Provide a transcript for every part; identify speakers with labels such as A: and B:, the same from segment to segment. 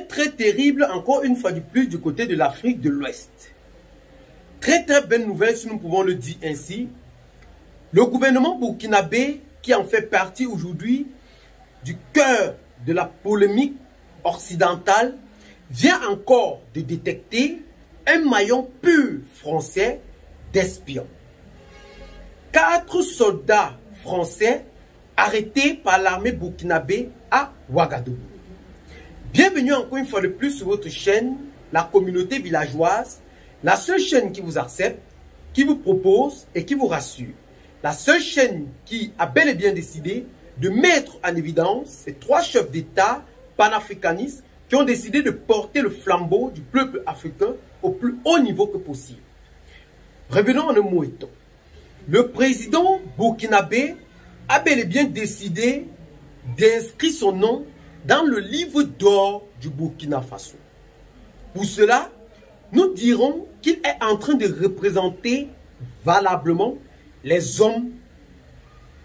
A: Très terrible encore une fois de plus du côté de l'Afrique de l'Ouest. Très bonne nouvelle si nous pouvons le dire ainsi. Le gouvernement burkinabé qui en fait partie aujourd'hui du cœur de la polémique occidentale vient encore de détecter un maillon pur français d'espions. 4 soldats français arrêtés par l'armée burkinabé à Ouagadougou. Bienvenue encore une fois de plus sur votre chaîne, la communauté villageoise, la seule chaîne qui vous accepte, qui vous propose et qui vous rassure. La seule chaîne qui a bel et bien décidé de mettre en évidence ces 3 chefs d'État panafricanistes qui ont décidé de porter le flambeau du peuple africain au plus haut niveau que possible. Revenons en un mot et ton. Le président burkinabé a bel et bien décidé d'inscrire son nom dans le livre d'or du Burkina Faso. Pour cela, nous dirons qu'il est en train de représenter valablement les hommes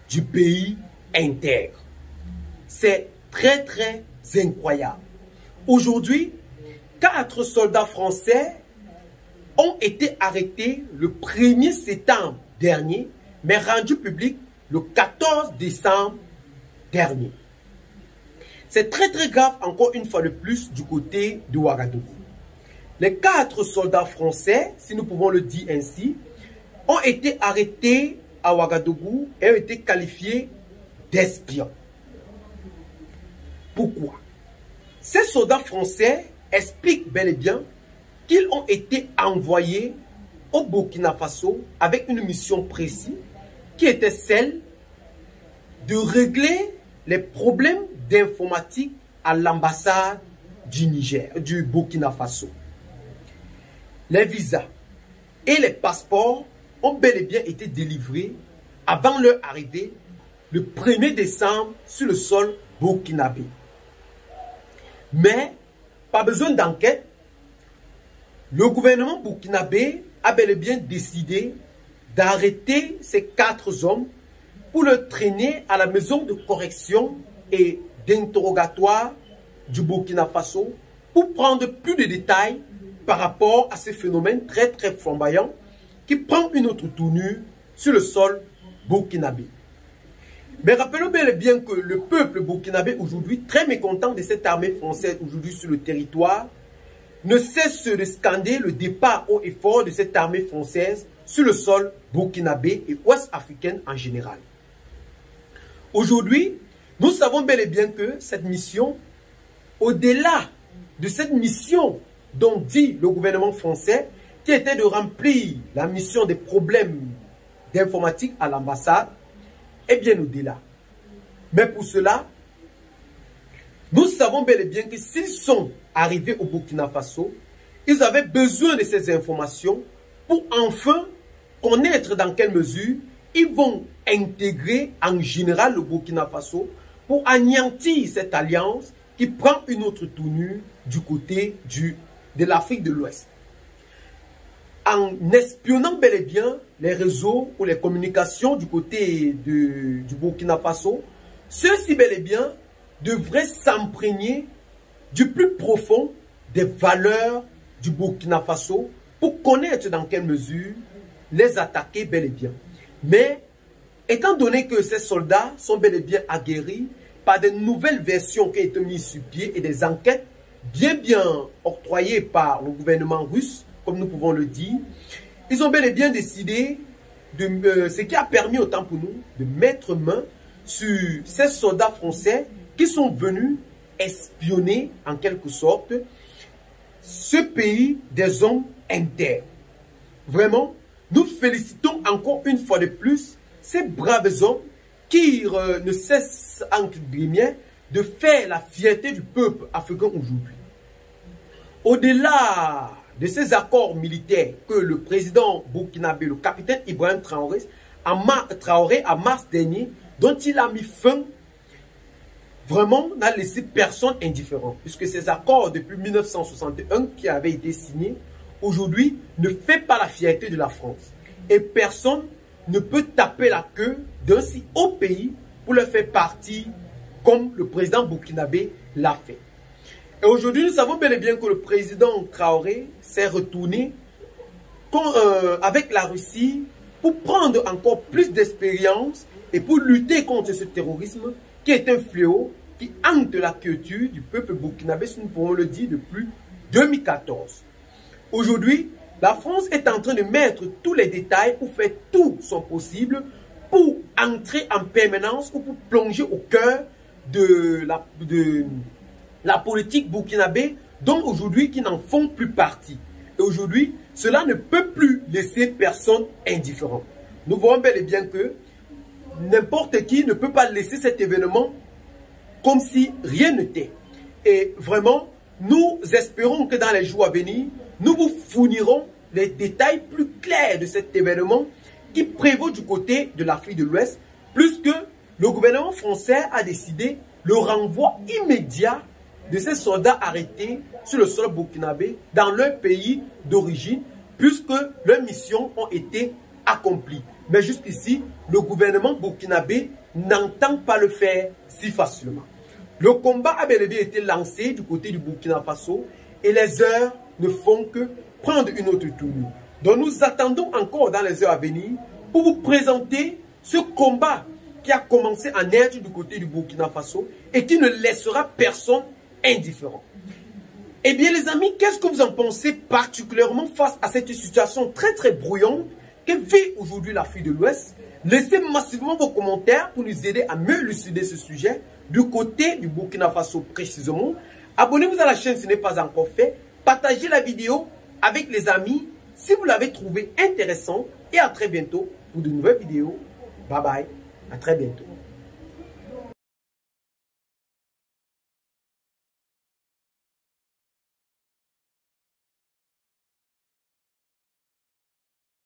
A: du pays intègre. C'est très incroyable. Aujourd'hui, 4 soldats français ont été arrêtés le 1er septembre dernier, mais rendus publics le 14 décembre dernier. C'est très grave encore une fois de plus du côté de Ouagadougou. Les 4 soldats français, si nous pouvons le dire ainsi, ont été arrêtés à Ouagadougou et ont été qualifiés d'espions. Pourquoi? Ces soldats français expliquent bel et bien qu'ils ont été envoyés au Burkina Faso avec une mission précise qui était celle de régler les problèmes d'informatique à l'ambassade du Niger, du Burkina Faso. Les visas et les passeports ont bel et bien été délivrés avant leur arrivée le 1er décembre sur le sol burkinabé. Mais, pas besoin d'enquête, le gouvernement burkinabé a bel et bien décidé d'arrêter ces 4 hommes pour le traîner à la maison de correction et d'interrogatoire du Burkina Faso pour prendre plus de détails par rapport à ce phénomène très flamboyant qui prend une autre tournure sur le sol burkinabé. Mais rappelons bel et bien que le peuple burkinabé aujourd'hui, très mécontent de cette armée française aujourd'hui sur le territoire, ne cesse de scander le départ haut et fort de cette armée française sur le sol burkinabé et ouest-africaine en général. Aujourd'hui, nous savons bel et bien que cette mission, au-delà de cette mission dont dit le gouvernement français, qui était de remplir la mission des problèmes d'informatique à l'ambassade, est bien au-delà. Mais pour cela, nous savons bel et bien que s'ils sont arrivés au Burkina Faso, ils avaient besoin de ces informations pour enfin connaître dans quelle mesure ils vont intégrer en général le Burkina Faso pour anéantir cette alliance qui prend une autre tournure du côté de l'Afrique de l'Ouest. En espionnant bel et bien les réseaux ou les communications du côté du Burkina Faso, ceux-ci bel et bien devraient s'imprégner du plus profond des valeurs du Burkina Faso pour connaître dans quelle mesure les attaquer bel et bien. Mais étant donné que ces soldats sont bel et bien aguerris par de nouvelles versions qui ont été mises sur pied et des enquêtes bien octroyées par le gouvernement russe, comme nous pouvons le dire, ils ont bel et bien décidé, ce qui a permis autant pour nous, de mettre main sur ces soldats français qui sont venus espionner en quelque sorte ce pays des hommes intègres. Vraiment, nous félicitons encore une fois de plus ces braves hommes qui ne cessent entre guillemets de faire la fierté du peuple africain aujourd'hui. Au-delà de ces accords militaires que le président burkinabé, le capitaine Ibrahim Traoré, en mars dernier, dont il a mis fin, vraiment n'a laissé personne indifférent, puisque ces accords depuis 1961 qui avaient été signés, aujourd'hui ne fait pas la fierté de la France. Et personne ne peut taper la queue d'un si haut pays pour le faire partie comme le président burkinabé l'a fait. Et aujourd'hui, nous savons bel et bien que le président Traoré s'est retourné avec la Russie pour prendre encore plus d'expérience et pour lutter contre ce terrorisme qui est un fléau qui hante la culture du peuple burkinabé, si nous pouvons le dire, depuis 2014. Aujourd'hui, la France est en train de mettre tous les détails pour faire tout son possible pour entrer en permanence ou pour plonger au cœur de la politique burkinabé dont aujourd'hui qui n'en font plus partie. Et aujourd'hui, cela ne peut plus laisser personne indifférent. Nous voyons bel et bien que n'importe qui ne peut pas laisser cet événement comme si rien n'était. Et vraiment, nous espérons que dans les jours à venir, nous vous fournirons les détails plus clairs de cet événement qui prévaut du côté de l'Afrique de l'Ouest, puisque le gouvernement français a décidé le renvoi immédiat de ces soldats arrêtés sur le sol burkinabé dans leur pays d'origine, puisque leurs missions ont été accomplies. Mais jusqu'ici, le gouvernement burkinabé n'entend pas le faire si facilement. Le combat a bel et bien été lancé du côté du Burkina Faso et les heures ne font que prendre une autre tournure. Donc nous attendons encore dans les heures à venir pour vous présenter ce combat qui a commencé en aide du côté du Burkina Faso et qui ne laissera personne indifférent. Eh bien les amis, qu'est-ce que vous en pensez particulièrement face à cette situation très brouillante que vit aujourd'hui l'Afrique de l'Ouest? Laissez massivement vos commentaires pour nous aider à mieux élucider ce sujet du côté du Burkina Faso précisément. Abonnez-vous à la chaîne si ce n'est pas encore fait. Partagez la vidéo avec les amis si vous l'avez trouvé intéressant. Et à très bientôt pour de nouvelles vidéos. Bye bye. À très bientôt.